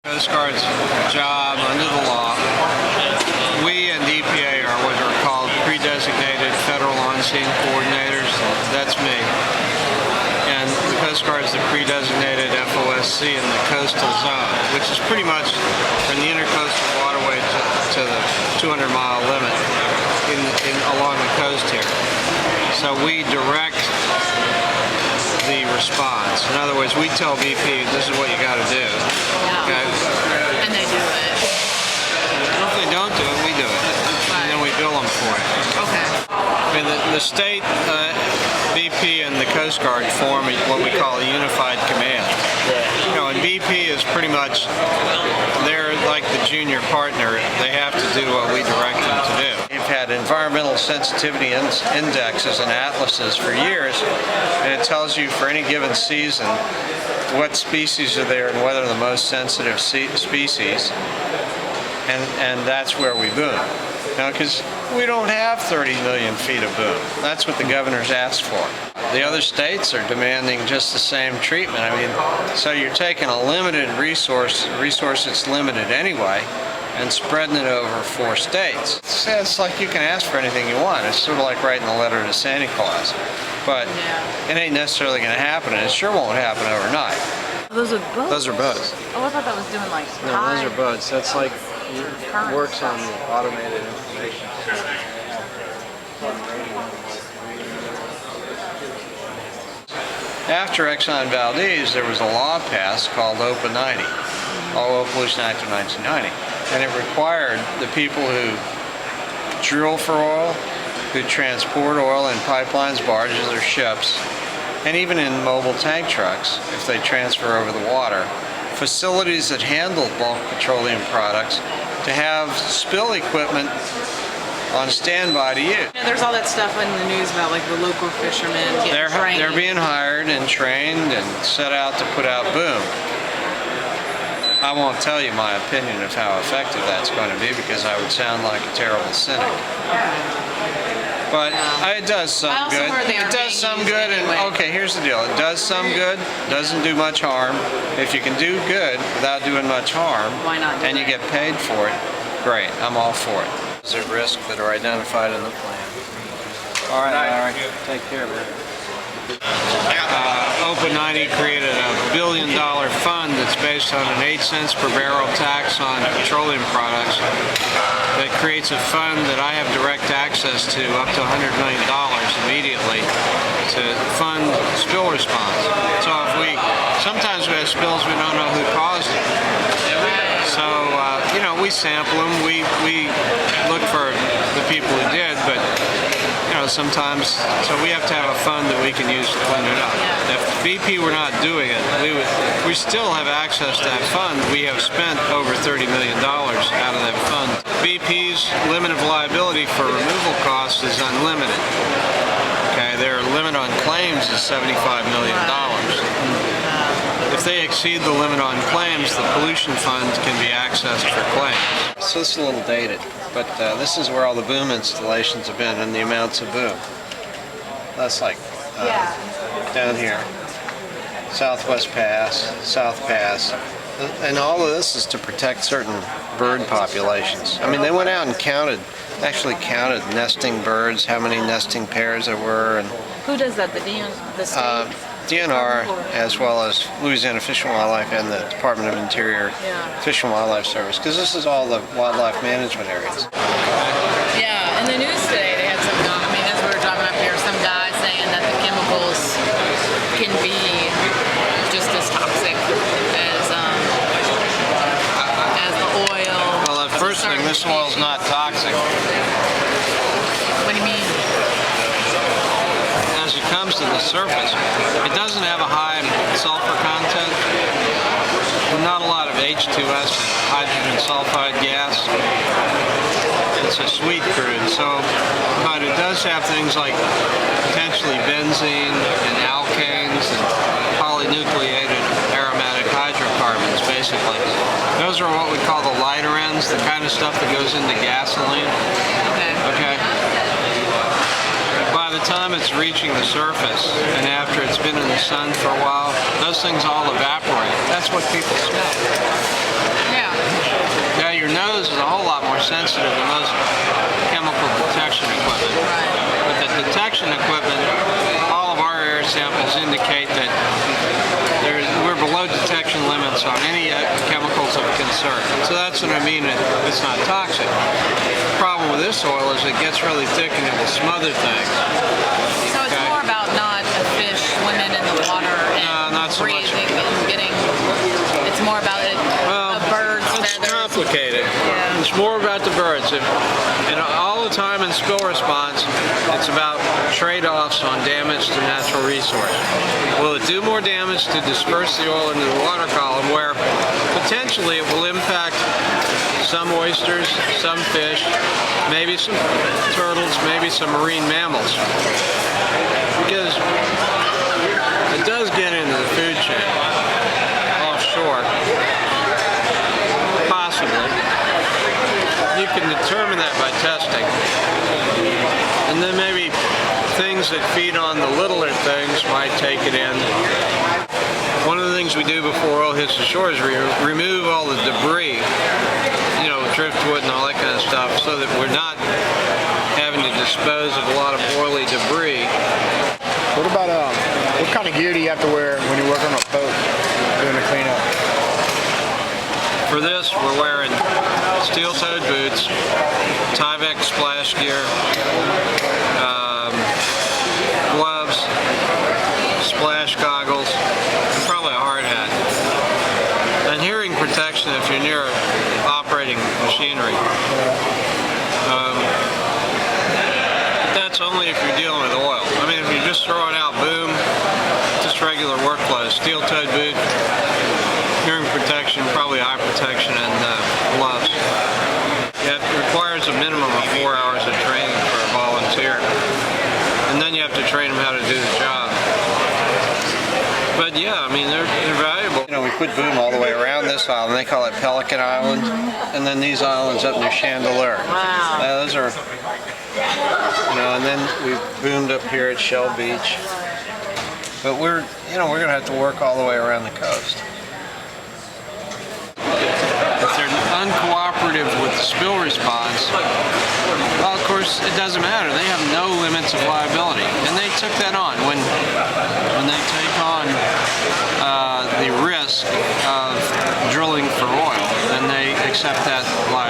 Coast Guard's job under the law. We and the EPA are what are called pre-designated federal on-scene coordinators. That's me. And the Coast Guard is the pre-designated FOSC in the coastal zone, which is pretty much from the intercoastal waterway to the 200-mile limit along the coast here. So we direct the response. In other words, we tell BP, this is what you got to do. Okay? And they do it. Well, if they don't do it, we do it. And then we bill them for it. Okay. I mean, the state, BP and the Coast Guard form what we call a unified command. You know, and BP is pretty much, they're like the junior partner. They have to do what we direct them to do. We've had environmental sensitivity indexes and atlases for years, and it tells you for any given season what species are there and what are the most sensitive species, and that's where we boom. Now, because we don't have 30 million feet of boom. That's what the governor's asked for. The other states are demanding just the same treatment. I mean, so you're taking a limited resource that's limited anyway, and spreading it over 4 states. It's like you can ask for anything you want. It's sort of like writing a letter to Santa Claus. But it ain't necessarily going to happen, and it sure won't happen overnight. Those are boats? Those are boats. Oh, I thought that was doing like No, those are boats. That's like, it works on the automated information. After Exxon Valdez, there was a law passed called OPA 90, Oil Pollution Act of 1990. And it required the people who drill for oil, who transport oil in pipelines, barges, or ships, and even in mobile tank trucks, if they transfer over the water, facilities that handle bulk petroleum products, to have spill equipment on standby to use. Yeah, there's all that stuff in the news about like the local fishermen getting trained. They're being hired and trained and set out to put out boom. I won't tell you my opinion of how effective that's going to be because I would sound like a terrible cynic. But it does some good. It does some good, and okay, here's the deal. It does some good, doesn't do much harm. If you can do good without doing much harm, why not? And you get paid for it, great. I'm all for it. Is at risk that are identified in the plan. All right. Take care, man. OPA 90 created a $1 billion fund that's based on an 8 cents per barrel tax on petroleum products that creates a fund that I have direct access to up to $100 million immediately to fund spill response. So sometimes we have spills we don't know who caused it. So, you know, we sample them, we look for the people who did, but you know, sometimes, so we have to have a fund that we can use to clean it up. If BP were not doing it, we still have access to that fund. We have spent over $30 million out of that fund. BP's limit of liability for removal costs is unlimited. Okay, their limit on claims is $75 million. If they exceed the limit on claims, the pollution fund can be accessed for claims. So this is a little dated, but this is where all the boom installations have been and the amounts of boom. That's like down here, Southwest Pass, South Pass, and all of this is to protect certain bird populations. I mean, they went out and actually counted nesting birds, how many nesting pairs there were. And who does that? The state? DNR, as well as Louisiana Fish and Wildlife and the Department of Interior Fish and Wildlife Service, because this is all the wildlife management areas. Yeah, in the news today they had some, I mean, as we were driving up here, some guy saying that the chemicals can be just as toxic as the oil. Well, the first thing, this oil's not toxic. What do you mean? As it comes to the surface, it doesn't have a high sulfur content, not a lot of H2S and hydrogen sulfide gas. It's a sweet crude, but it does have things like potentially benzene and alkanes and polynucleated aromatic hydrocarbons, basically. Those are what we call the lighter ends, the kind of stuff that goes into gasoline. Okay. By the the time it's reaching the surface and after it's been in the sun for a while, those things all evaporate. That's what people smell. Yeah. Now your nose is a whole lot more sensitive than most chemical detection equipment. Right. But the detection equipment, all of our air samples indicate that we're below detection limits on any chemicals of concern. So that's what I mean, it's not toxic. The problem with this oil is it gets really thick and it will smother things. So it's more about not a fish swimming in the water and not so much. breathing and getting. It's more about a bird's It's feathers. complicated. Yeah. It's more about the birds. And all the time in spill response, it's about trade-offs on damage to natural resource. Will it do more damage to disperse the oil into the water column, where potentially it will impact some oysters, some fish, maybe some turtles, maybe some marine mammals? Because it does get into the food chain offshore. Possibly. You can determine that by testing. And then maybe things that feed on the littler things might take it in. One of the things we do before oil hits the shore is remove all the debris, you know, driftwood and all that kind of stuff, so that we're not having to dispose of a lot of oily debris. What about what kind of gear do you have to wear when you work on a boat doing the cleanup? For this, we're wearing steel-toed boots, Tyvek splash gear, gloves, splash goggles, and probably a hard hat. And hearing protection if you're near operating machinery. That's only if you're dealing with oil. I mean, if you're just throwing out boom, just regular work clothes, steel-toed boot, hearing protection, probably eye protection, and gloves. It requires a minimum of 4 hours of training for a volunteer. And then you have to train them how to do the job. But yeah, I mean, they're valuable. You know, we put boom all the way around this island. They call it Pelican Island. And then these islands up near Chandeleur. Wow. Those are, you know, and then we boomed up here at Shell Beach. But we're going to have to work all the way around the coast. If they're uncooperative with the spill response, well, of course, it doesn't matter. They have no limits of liability. And they took that on. When they take on the risk of drilling for oil, then they accept that liability.